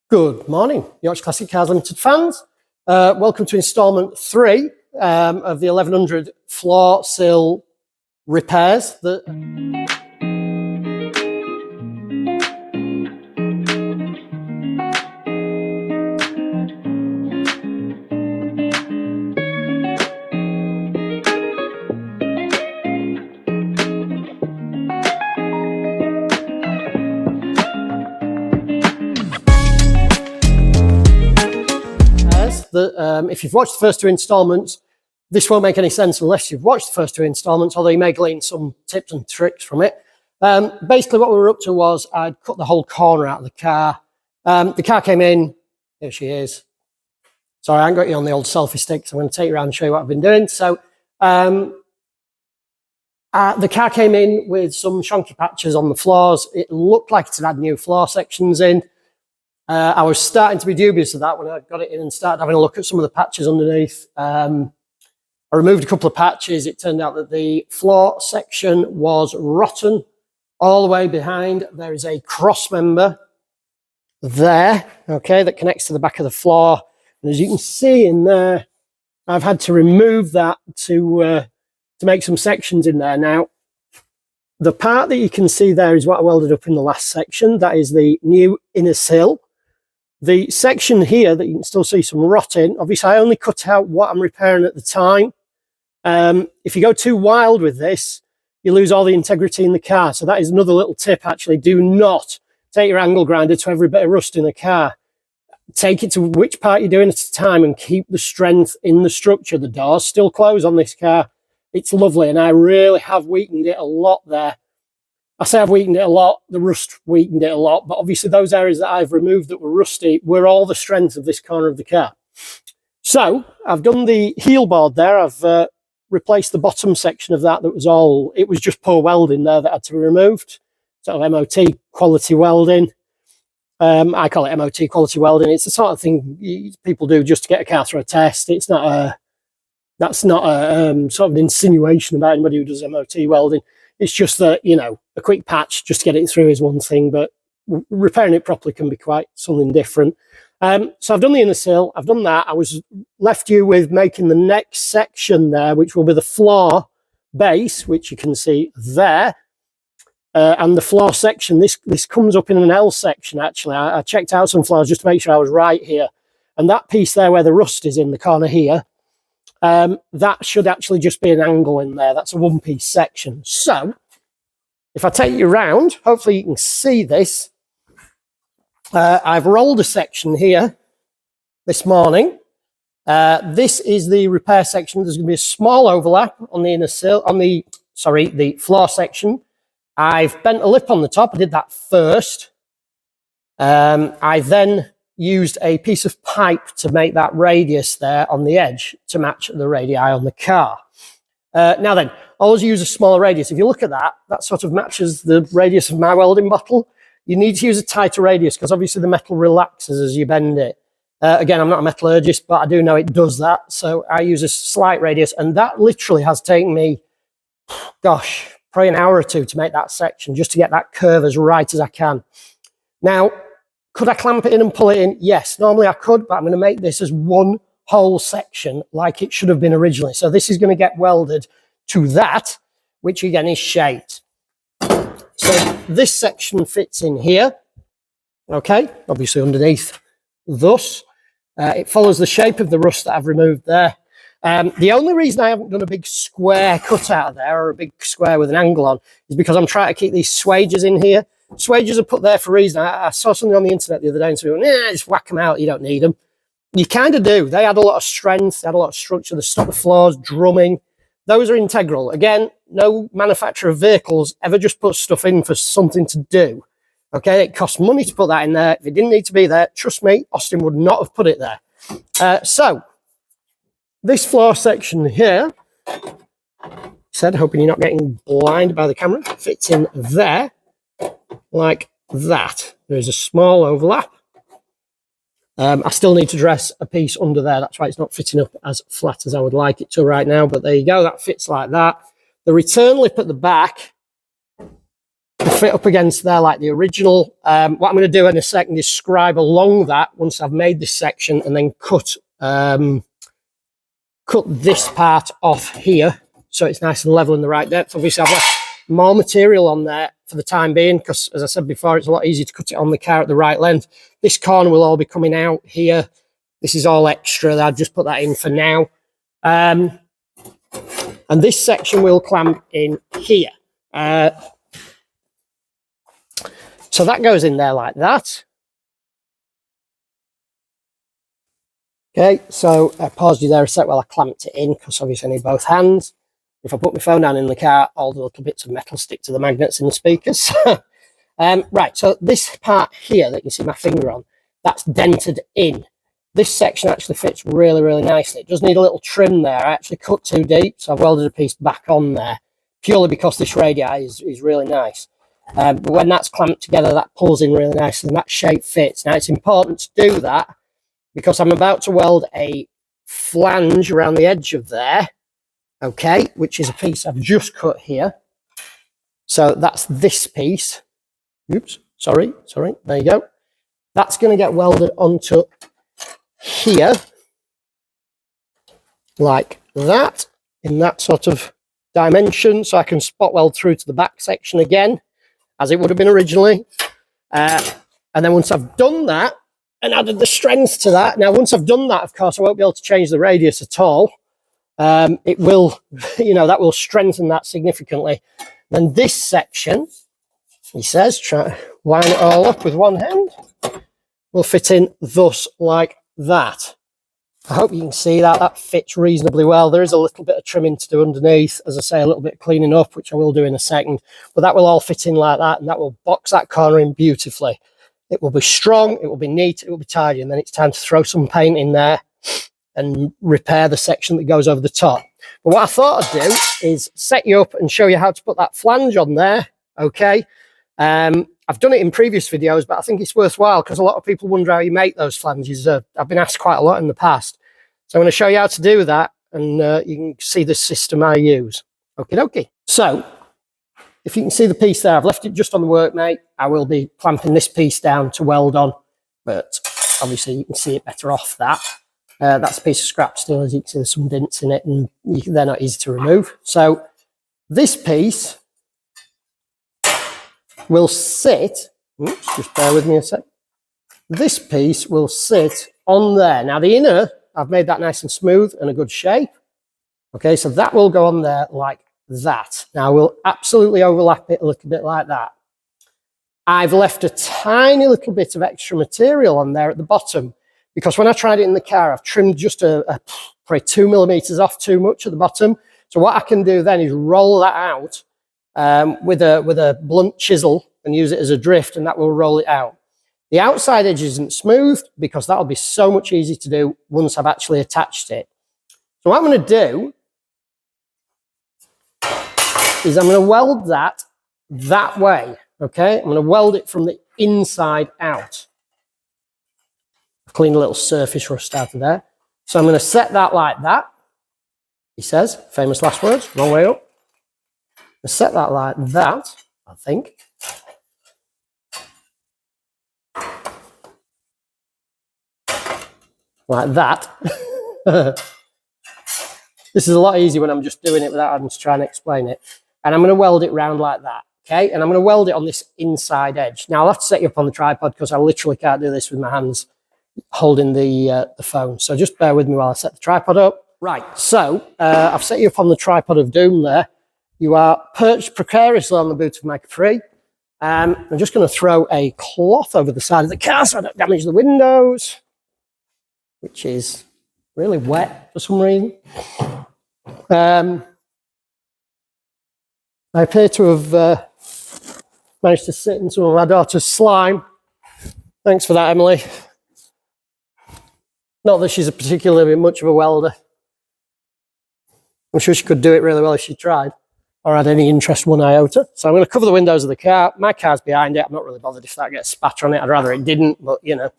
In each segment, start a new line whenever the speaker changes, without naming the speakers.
Good morning, Yorkshire Classic Cars Limited fans. Welcome to instalment 3 of the 1100 floor sill repairs. If you've watched the first 2 instalments, this won't make any sense unless you've watched the first 2 instalments, although you may glean some tips and tricks from it. Basically what we were up to was I'd cut the whole corner out of the car. The car came in, here she is. Sorry, I haven't got you on the old selfie stick, so I'm going to take you around and show you what I've been doing. So the car came in with some chunky patches on the floors. It looked like it had new floor sections in. I was starting to be dubious of that when I got it in and started having a look at some of the patches underneath. I removed a couple of patches. It turned out that the floor section was rotten all the way behind. There is a cross member there, okay, that connects to the back of the floor. And as you can see in there, I've had to remove that to make some sections in there. Now, the part that you can see there is what I welded up in the last section. That is the new inner sill. The section here that you can still see some rot in, obviously I only cut out what I'm repairing at the time. If you go too wild with this, you lose all the integrity in the car. So that is another little tip, actually. Do not take your angle grinder to every bit of rust in the car. Take it to which part you're doing at a time and keep the strength in the structure. The doors still close on this car. It's lovely, and I really have weakened it a lot there. I say I've weakened it a lot, the rust weakened it a lot, but obviously those areas that I've removed that were rusty were all the strength of this corner of the car. So I've done the heel board there. I've replaced the bottom section of that was all, it was just poor welding there that had to be removed. Sort of MOT quality welding. I call it MOT quality welding. It's the sort of thing people do just to get a car through a test. It's not a, that's not a sort of an insinuation about anybody who does MOT welding. It's just that, you know, a quick patch just to get it through is one thing, but repairing it properly can be quite something different. So I've done the inner sill, I've done that. I was left you with making the next section there, which will be the floor base, which you can see there. And the floor section, this comes up in an L section, actually. I checked out some floors just to make sure I was right here. And that piece there where the rust is in the corner here, that should actually just be an angle in there. That's a one-piece section. So if I take you around, hopefully you can see this. I've rolled a section here this morning. This is the repair section. There's going to be a small overlap on the inner sill, on the floor section. I've bent a lip on the top. I did that first. I then used a piece of pipe to make that radius there on the edge to match the radii on the car. Now then, always use a smaller radius. If you look at that, that sort of matches the radius of my welding bottle. You need to use a tighter radius because obviously the metal relaxes as you bend it. Again, I'm not a metallurgist, but I do know it does that. So I use a slight radius, and that literally has taken me, gosh, probably an hour or two to make that section, just to get that curve as right as I can. Now, could I clamp it in and pull it in? Yes, normally I could, but I'm going to make this as one whole section like it should have been originally. So this is going to get welded to that, which again is shaped. So this section fits in here, okay, obviously underneath thus. It follows the shape of the rust that I've removed there. The only reason I haven't done a big square cut out of there, or a big square with an angle on, is because I'm trying to keep these swages in here. Swages are put there for a reason. I saw something on the internet the other day and someone went, just whack them out, you don't need them. You kind of do. They add a lot of strength, they add a lot of structure, they stop the floors, drumming. Those are integral. Again, no manufacturer of vehicles ever just puts stuff in for something to do. Okay, it costs money to put that in there. If it didn't need to be there, trust me, Austin would not have put it there. So, this floor section here, hoping you're not getting blinded by the camera, fits in there like that. There is a small overlap. I still need to dress a piece under there. That's why it's not fitting up as flat as I would like it to right now. But there you go. That fits like that. The return lip at the back to fit up against there like the original. What I'm going to do in a second is scribe along that once I've made this section, and then cut this part off here so it's nice and level in the right depth. Obviously, I've left more material on there for the time being because, as I said before, it's a lot easier to cut it on the car at the right length. This corner will all be coming out here. This is all extra. I'll just put that in for now. And this section will clamp in here. So that goes in there like that. Okay, so I paused you there a sec while I clamped it in because obviously I need both hands. If I put my phone down in the car, all the little bits of metal stick to the magnets in the speakers. Right, so this part here that you see my finger on, that's dented in. This section actually fits really, really nicely. It does need a little trim there. I actually cut too deep, so I've welded a piece back on there, purely because this radii is really nice. But when that's clamped together, that pulls in really nicely and that shape fits. Now, it's important to do that because I'm about to weld a flange around the edge of there, okay, which is a piece I've just cut here. So that's this piece. Oops, sorry, there you go. That's going to get welded onto here, like that, in that sort of dimension, so I can spot weld through to the back section again, as it would have been originally. And then once I've done that, and added the strength to that, now once I've done that, of course, I won't be able to change the radius at all. It will, that will strengthen that significantly. Then this section, he says, try to line it all up with one hand, will fit in thus like that. I hope you can see that. That fits reasonably well. There is a little bit of trimming to do underneath, as I say, a little bit of cleaning up, which I will do in a second, but that will all fit in like that, and that will box that corner in beautifully. It will be strong, it will be neat, it will be tidy, and then it's time to throw some paint in there and repair the section that goes over the top. But what I thought I'd do is set you up and show you how to put that flange on there, okay? I've done it in previous videos, but I think it's worthwhile because a lot of people wonder how you make those flanges. I've been asked quite a lot in the past. So I'm going to show you how to do that, and you can see the system I use. Okie dokie. So, if you can see the piece there, I've left it just on the workmate. I will be clamping this piece down to weld on, but obviously you can see it better off that. That's a piece of scrap steel. As you can see, there's some dents in it, and they're not easy to remove. So, this piece will sit, oops, just bear with me a sec. This piece will sit on there. Now the inner, I've made that nice and smooth and a good shape. Okay, so that will go on there like that. Now we'll absolutely overlap it a little bit like that. I've left a tiny little bit of extra material on there at the bottom because when I tried it in the car, I've trimmed just probably 2 millimeters off too much at the bottom. So what I can do then is roll that out with a blunt chisel and use it as a drift, and that will roll it out. The outside edge isn't smooth because that'll be so much easier to do once I've actually attached it. So what I'm going to do is I'm going to weld that way, okay? I'm going to weld it from the inside out. I've cleaned a little surface rust out of there. So I'm going to set that like that. He says, famous last words, wrong way up. I set that like that, I think. Like that. This is a lot easier when I'm just doing it without having to try and explain it. And I'm going to weld it round like that, okay? And I'm going to weld it on this inside edge. Now, I'll have to set you up on the tripod because I literally can't do this with my hands holding the phone. So just bear with me while I set the tripod up. Right, so I've set you up on the tripod of doom there. You are perched precariously on the boot of my Capri. I'm just going to throw a cloth over the side of the car so I don't damage the windows, which is really wet for some reason. I appear to have managed to sit in some of my daughter's slime. Thanks for that, Emily. Not that she's particularly much of a welder. I'm sure she could do it really well if she tried, or had any interest one iota. So I'm going to cover the windows of the car. My car's behind it. I'm not really bothered if that gets spatter on it. I'd rather it didn't, but you know,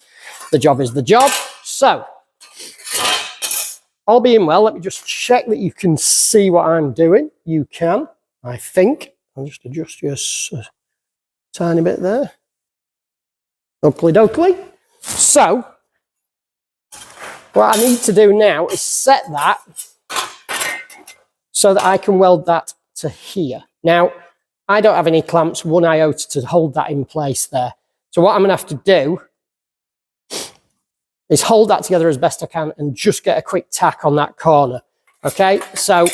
the job is the job. So, all being well, let me just check that you can see what I'm doing. You can, I think. I'll just adjust your Tiny bit there. Oakley dokley. So, what I need to do now is set that so that I can weld that to here. Now, I don't have any clamps, 1 iota to hold that in place there. So what I'm going to have to do is hold that together as best I can and just get a quick tack on that corner. Okay, so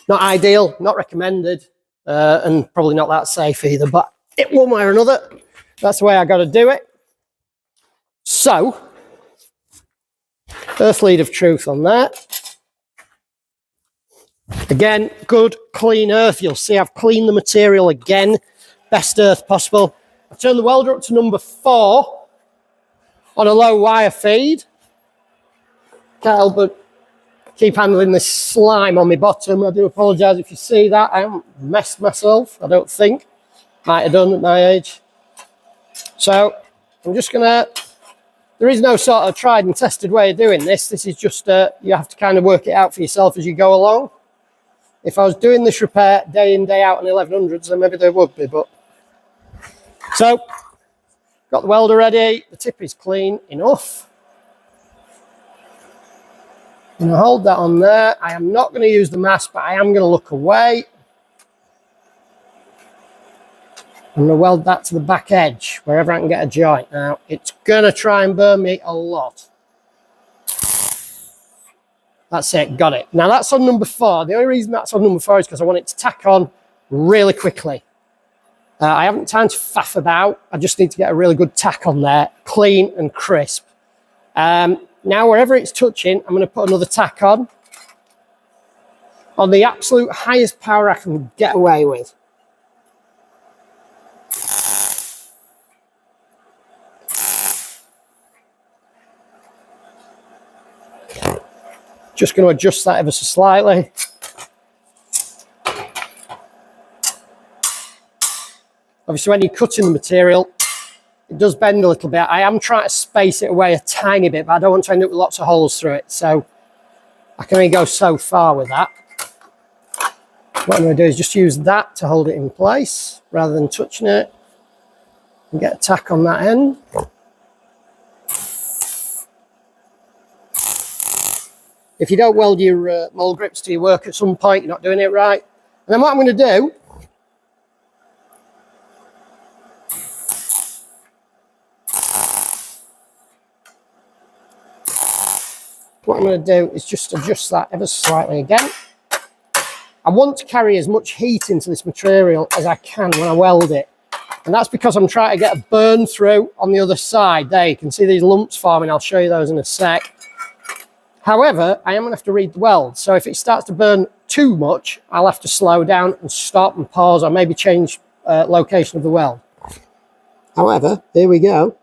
not ideal, not recommended, and probably not that safe either, but one way or another, that's the way I got to do it. So, earth lead of truth on that. Again, good clean earth. You'll see I've cleaned the material again, best earth possible. I've turned the welder up to number 4 on a low wire feed. Can't help but keep handling this slime on my bottom. I do apologise if you see that. I haven't messed myself, I don't think. Might have done at my age. So I'm just gonna, there is no sort of tried and tested way of doing this. This is just, you have to kind of work it out for yourself as you go along. If I was doing this repair day in, day out on 1100s, then maybe there would be, but. So, got the welder ready. The tip is clean enough. I'm going to hold that on there. I am not going to use the mask, but I am going to look away. I'm going to weld that to the back edge, wherever I can get a joint. Now, it's going to try and burn me a lot. That's it, got it. Now, that's on number 4. The only reason that's on number 4 is because I want it to tack on really quickly. I haven't time to faff about. I just need to get a really good tack on there, clean and crisp. Now, wherever it's touching, I'm going to put another tack on the absolute highest power I can get away with. Just going to adjust that ever so slightly. Obviously, when you're cutting the material, it does bend a little bit. I am trying to space it away a tiny bit, but I don't want to end up with lots of holes through it. So I can only go so far with that. What I'm going to do is just use that to hold it in place rather than touching it. And get a tack on that end. If you don't weld your mold grips to your work at some point, you're not doing it right. And then what I'm going to do, is just adjust that ever so slightly again. I want to carry as much heat into this material as I can when I weld it. And that's because I'm trying to get a burn through on the other side. There, you can see these lumps forming. I'll show you those in a sec. However, I am going to have to read the weld. So if it starts to burn too much, I'll have to slow down and stop and pause or maybe change location of the weld. However, here we go.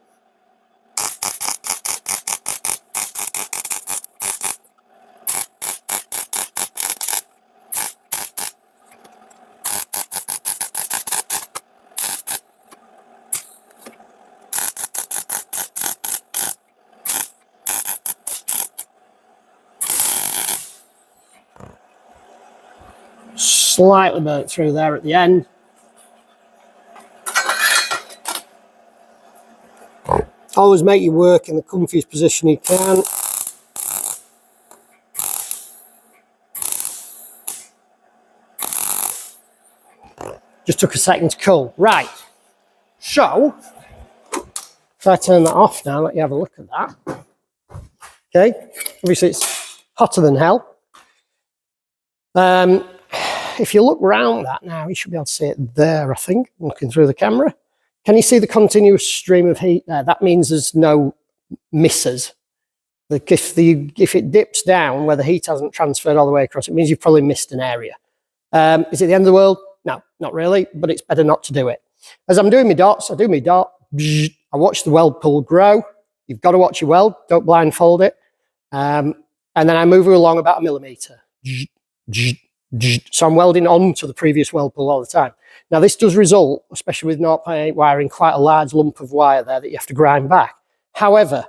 Slightly burnt through there at the end. Always make your work in the comfiest position you can. Just took a second to cool. Right. So, if I turn that off now, let you have a look at that. Okay. Obviously, it's hotter than hell. If you look round that now, you should be able to see it there, I think, looking through the camera. Can you see the continuous stream of heat there? That means there's no misses. Like if it dips down where the heat hasn't transferred all the way across, it means you've probably missed an area. Is it the end of the world? No, not really, but it's better not to do it. As I'm doing my dots, I do my dot, I watch the weld pool grow. You've got to watch your weld, don't blindfold it. And then I move it along about 1 millimetre. So I'm welding on to the previous weld pool all the time. Now this does result, especially with 0.8 wire, in quite a large lump of wire there that you have to grind back. However,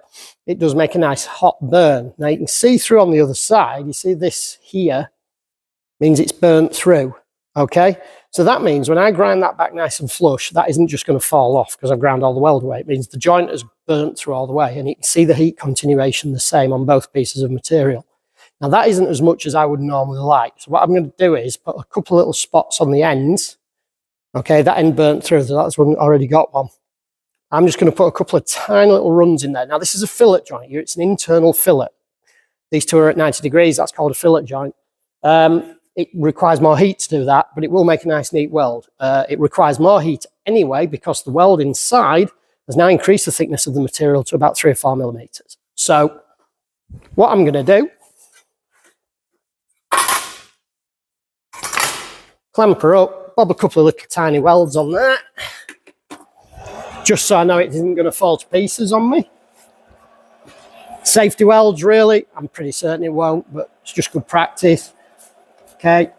it does make a nice hot burn. Now you can see through on the other side, you see this here, means it's burnt through, okay? So that means when I grind that back nice and flush, that isn't just going to fall off because I've ground all the weld away. It means the joint has burnt through all the way, and you can see the heat continuation the same on both pieces of material. Now that isn't as much as I would normally like. So what I'm going to do is put a couple of little spots on the ends. Okay, that end burnt through, so that's one already got one. I'm just going to put a couple of tiny little runs in there. Now this is a fillet joint here. It's an internal fillet. These two are at 90 degrees. That's called a fillet joint. It requires more heat to do that, but it will make a nice neat weld. It requires more heat anyway because the weld inside has now increased the thickness of the material to about 3 or 4 millimeters. So what I'm going to do, clamp her up, bob a couple of little tiny welds on that, just so I know it isn't going to fall to pieces on me. Safety welds, really, I'm pretty certain it won't, but it's just good practice. Okay.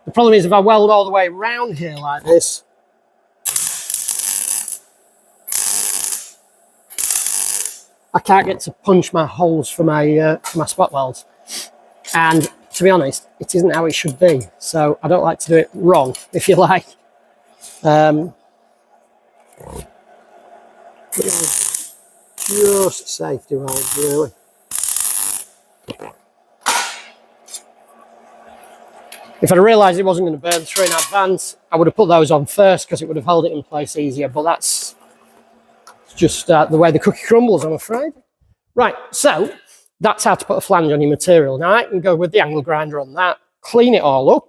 The problem is if I weld all the way around here like this, I can't get to punch my holes for my spot welds. And to be honest, it isn't how it should be. So I don't like to do it wrong, if you like. Just safety welds, really. If I'd realised it wasn't going to burn through in advance, I would have put those on first because it would have held it in place easier. But that's just the way the cookie crumbles, I'm afraid. Right, so that's how to put a flange on your material. Now I can go with the angle grinder on that, clean it all up,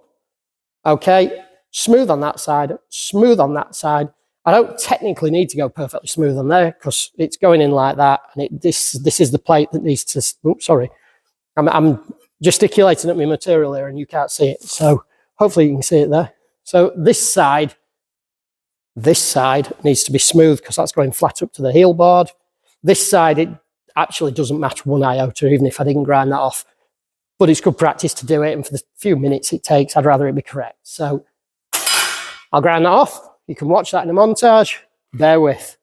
okay, smooth on that side, smooth on that side. I don't technically need to go perfectly smooth on there because it's going in like that, and this is the plate that needs to. Oops, sorry, I'm gesticulating at my material here, and you can't see it. So hopefully you can see it there. So this side needs to be smooth because that's going flat up to the heel board. This side, it actually doesn't matter one iota, even if I didn't grind that off. But it's good practice to do it, and for the few minutes it takes, I'd rather it be correct. So I'll grind that off. You can watch that in a montage. Bear with.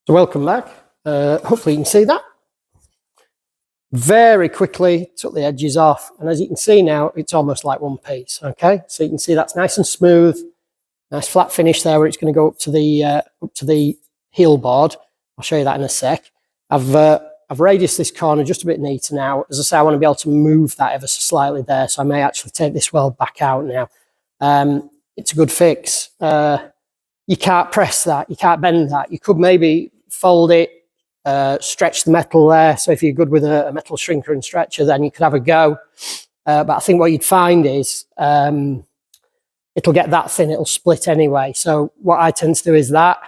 So welcome back. Hopefully you can see that. Very quickly took the edges off, and as you can see now, it's almost like one piece. Okay, so you can see that's nice and smooth, nice flat finish there where it's going to go up to the heel board. I'll show you that in a sec. I've radiused this corner just a bit neater now. As I say, I want to be able to move that ever so slightly there, so I may actually take this weld back out now. It's a good fix. You can't press that, you can't bend that. You could maybe fold it, stretch the metal there. So if you're good with a metal shrinker and stretcher, then you could have a go. But I think what you'd find is it'll get that thin, it'll split anyway. So what I tend to do is that.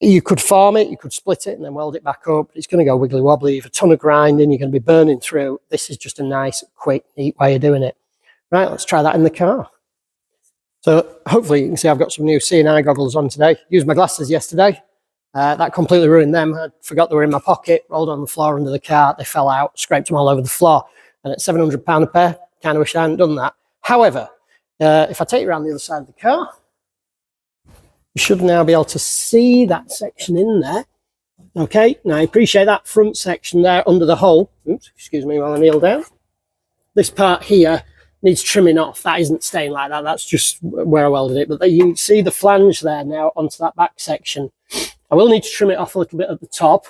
You could form it, you could split it and then weld it back up. It's going to go wiggly wobbly. You've a ton of grinding, you're going to be burning through. This is just a nice, quick, neat way of doing it. Right, let's try that in the car. So hopefully you can see I've got some new C&I goggles on today. Used my glasses yesterday. That completely ruined them. I forgot they were in my pocket, rolled on the floor under the car. They fell out, scraped them all over the floor. And at £700 a pair, kind of wish I hadn't done that. However, if I take you around the other side of the car, you should now be able to see that section in there. Okay, now I appreciate that front section there under the hole. Oops, excuse me while I kneel down. This part here needs trimming off. That isn't staying like that. That's just where I welded it. But there you can see the flange there now onto that back section. I will need to trim it off a little bit at the top.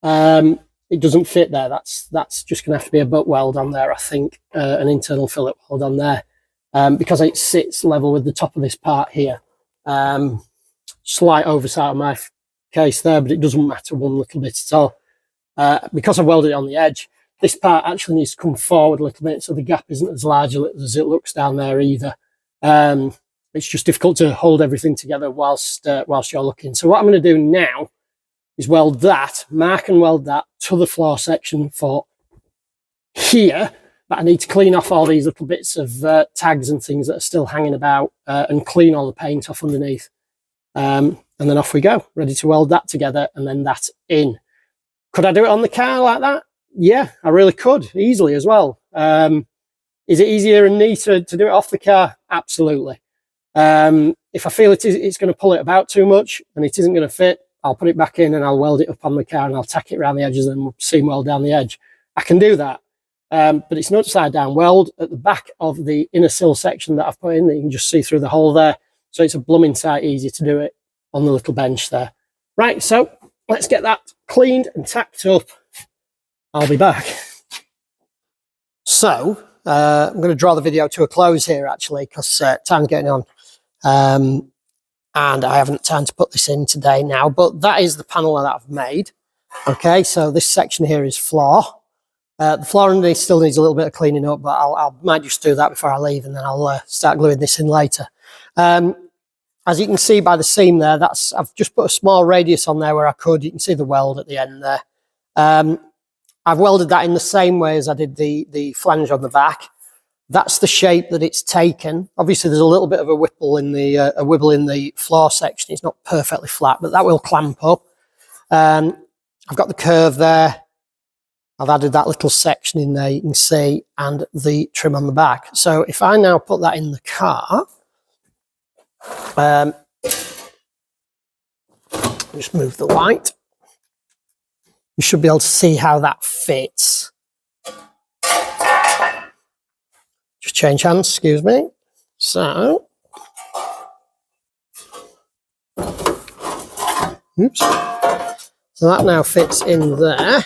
It doesn't fit there. That's just going to have to be a butt weld on there, I think, an internal fillet weld on there, because it sits level with the top of this part here. Slight oversight on my case there, but it doesn't matter one little bit at all. Because I welded it on the edge, this part actually needs to come forward a little bit, so the gap isn't as large as it looks down there either. It's just difficult to hold everything together whilst you're looking. So what I'm going to do now is weld that, mark and weld that to the floor section for here. But I need to clean off all these little bits of tags and things that are still hanging about and clean all the paint off underneath. And then off we go, ready to weld that together and then that in. Could I do it on the car like that? Yeah, I really could, easily as well. Is it easier and neater to do it off the car? Absolutely. If I feel it's going to pull it about too much and it isn't going to fit, I'll put it back in and I'll weld it up on the car and I'll tack it around the edges and seam weld down the edge. I can do that. But it's an upside down weld at the back of the inner sill section that I've put in that you can just see through the hole there. So it's a blooming sight easy to do it on the little bench there. Right, so let's get that cleaned and tacked up. I'll be back. So I'm going to draw the video to a close here actually, because time's getting on. And I haven't time to put this in today now, but that is the panel that I've made. Okay, so this section here is floor. The floor underneath still needs a little bit of cleaning up, but I might just do that before I leave and then I'll start gluing this in later. As you can see by the seam there, I've just put a small radius on there where I could. You can see the weld at the end there. I've welded that in the same way as I did the flange on the back. That's the shape that it's taken. Obviously, there's a little bit of a wibble in the floor section. It's not perfectly flat, but that will clamp up. I've got the curve there. I've added that little section in there, you can see, and the trim on the back. So if I now put that in the car, just move the light. You should be able to see how that fits. Just change hands, excuse me. So, oops. So that now fits in there,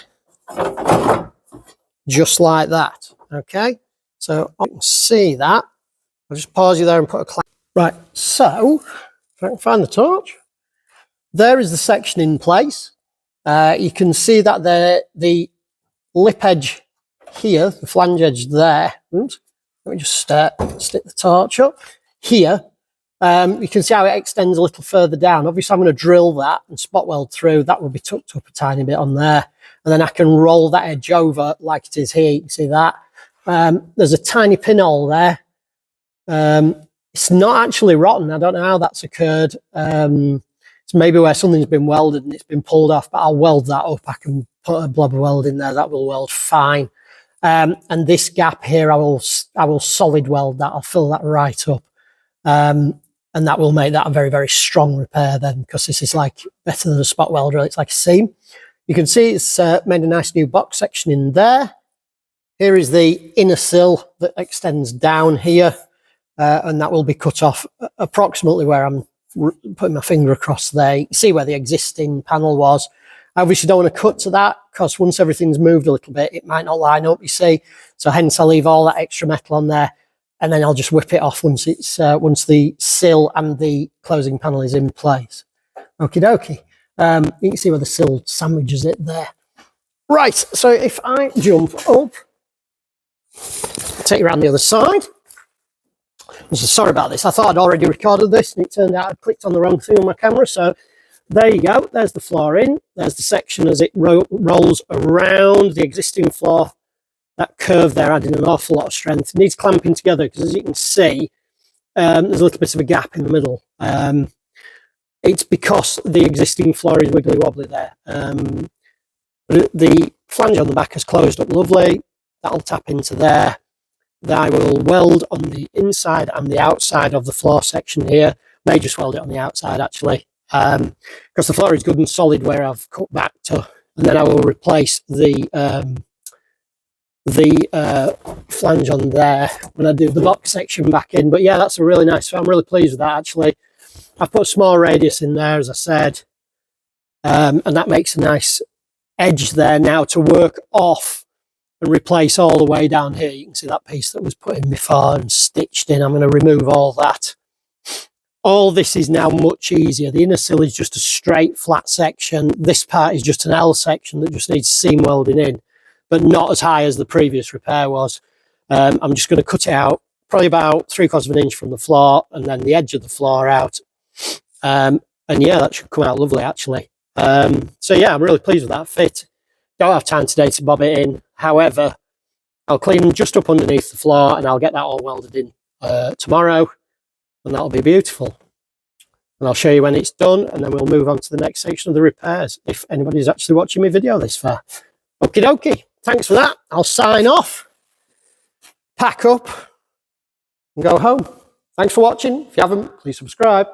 just like that. Okay. So I can see that. I'll just pause you there and put a clamp. Right. So if I can find the torch, there is the section in place. You can see that the lip edge here, the flange edge there. Oops. Let me just stick the torch up here. You can see how it extends a little further down. Obviously, I'm going to drill that and spot weld through. That will be tucked up a tiny bit on there. And then I can roll that edge over like it is here. You can see that. There's a tiny pinhole there. It's not actually rotten. I don't know how that's occurred. It's maybe where something's been welded and it's been pulled off, but I'll weld that up. I can put a blob of weld in there. That will weld fine. And this gap here, I will solid weld that. I'll fill that right up. And that will make that a very, very strong repair then, because this is like better than a spot welder. It's like a seam. You can see it's made a nice new box section in there. Here is the inner sill that extends down here. And that will be cut off approximately where I'm putting my finger across there. You can see where the existing panel was. I obviously don't want to cut to that, because once everything's moved a little bit, it might not line up, you see. So hence I'll leave all that extra metal on there, and then I'll just whip it off once it's once the sill and the closing panel is in place. Okie dokie. You can see where the sill sandwiches it there. Right, so if I jump up, take you around the other side. So sorry about this. I thought I'd already recorded this, and it turned out I'd clicked on the wrong thing on my camera. So there you go. There's the floor in. There's the section as it rolls around the existing floor. That curve there adding an awful lot of strength. It needs clamping together because, as you can see, there's a little bit of a gap in the middle. It's because the existing floor is wiggly wobbly there. The flange on the back has closed up lovely. That'll tap into there. Then I will weld on the inside and the outside of the floor section here. May just weld it on the outside actually, because the floor is good and solid where I've cut back to. And then I will replace the flange on there when I do the box section back in. But yeah, that's a really nice. I'm really pleased with that actually. I've put a small radius in there, as I said, and that makes a nice edge there now to work off and replace all the way down here. You can see that piece that was put in before and stitched in. I'm going to remove all that. All this is now much easier. The inner sill is just a straight flat section. This part is just an L section that just needs seam welding in, but not as high as the previous repair was. I'm just going to cut it out, probably about 3/4 of an inch from the floor, and then the edge of the floor out. And yeah, that should come out lovely actually. So yeah, I'm really pleased with that fit. Don't have time today to bob it in. However, I'll clean just up underneath the floor and I'll get that all welded in tomorrow, and that'll be beautiful. And I'll show you when it's done, and then we'll move on to the next section of the repairs, if anybody's actually watching my video this far. Okie dokie, thanks for that. I'll sign off, pack up, and go home. Thanks for watching. If you haven't, please subscribe.